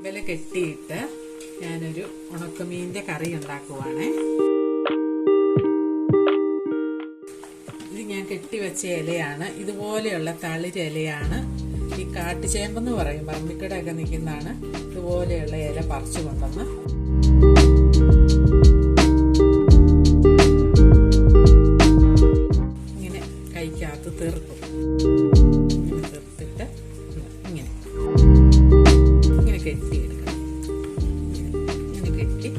വില കെട്ടിയിട്ട് ഞാനൊരു ഉണക്കമീൻ്റെ കറി ഉണ്ടാക്കുവാണേ. ഇത് ഞാൻ കെട്ടിവെച്ച ഇലയാണ്. ഇതുപോലെയുള്ള തളിര് ഇലയാണ്. ഈ കാട്ടുചേമ്പെന്ന് പറയും, പറമ്പിക്കടയൊക്കെ നിൽക്കുന്നതാണ്. ഇതുപോലെയുള്ള ഇല പറിച്ചു കൊണ്ടുവന്ന് ഇങ്ങനെ കൈക്കകത്ത് തീർക്കും. ഇങ്ങനെ തീർത്തിട്ട് ഇങ്ങനെ കെട്ടിയെടുക്കണം. ഇങ്ങനെ കെട്ടി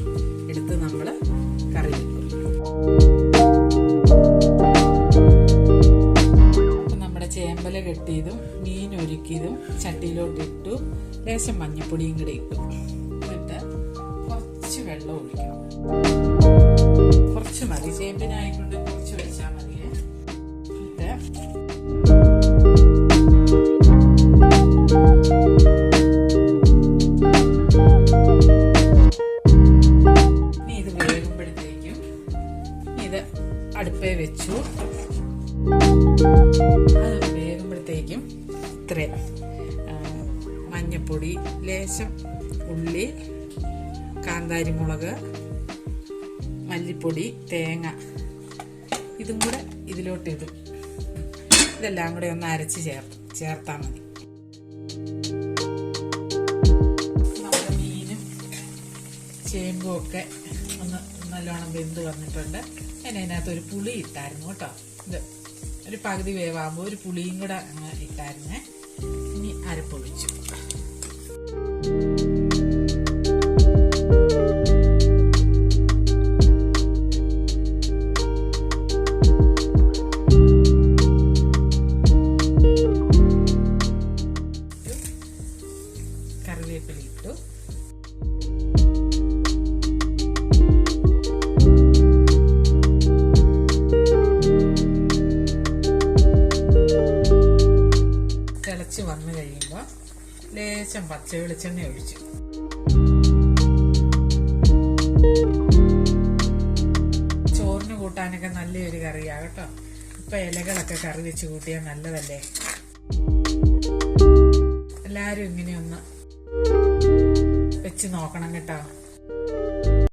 എടുത്ത് നമ്മൾ കറി വെക്കും. നമ്മുടെ ചേമ്പല കെട്ടിയതും മീൻ ഒരുക്കിയതും ചട്ടിയിലോട്ടിട്ടു. ലേശം മഞ്ഞപ്പൊടിയും കൂടെ ഇട്ടു. എന്നിട്ട് കുറച്ച് വെള്ളം ഒഴിക്കണം. കുറച്ച് മതി, ചേമ്പിനായിക്കൊണ്ട് കുറച്ച് വെച്ചാൽ മതിയേ. എന്നിട്ട് ഇത് വേകുമ്പോഴത്തേക്കും ഇത് അടുപ്പേ വെച്ചു. അത് വേകുമ്പോഴത്തേക്കും ഇത്രയും മഞ്ഞപ്പൊടി, ലേശം ഉള്ളി, കാന്താരിമുളക്, മല്ലിപ്പൊടി, തേങ്ങ ഇതും കൂടെ ഇതിലോട്ടിടും. ഇതെല്ലാം കൂടെ ഒന്ന് അരച്ച് ചേർത്താൽ മതി. നമ്മുടെ മീനും ചേമ്പും ഒക്കെ ഒന്ന് നല്ലോണം വെന്ത് വന്നിട്ടുണ്ട്. ഞാൻ അതിനകത്ത് ഒരു പുളി ഇട്ടായിരുന്നു കേട്ടോ. ഇത് ഒരു പകുതി വേവാകുമ്പോൾ ഒരു പുളിയും കൂടെ അങ്ങ് ഇട്ടായിരുന്നേ. ഇനി അരപ്പൊഴിച്ചു. കറിവേപ്പില ഇട്ടു. തിളച്ച് വന്നു കഴിയുമ്പോൾ ലേശം പച്ച വെളിച്ചെണ്ണ ഒഴിച്ചു. ചോറിന് കൂട്ടാനൊക്കെ നല്ലൊരു കറിയാണ് കേട്ടോ. ഇപ്പൊ ഇലകളൊക്കെ കറി വെച്ച് കൂട്ടിയാൽ നല്ലതല്ലേ. എല്ലാരും ഇങ്ങനെയൊന്ന് വെച്ച് നോക്കണം കേട്ടോ.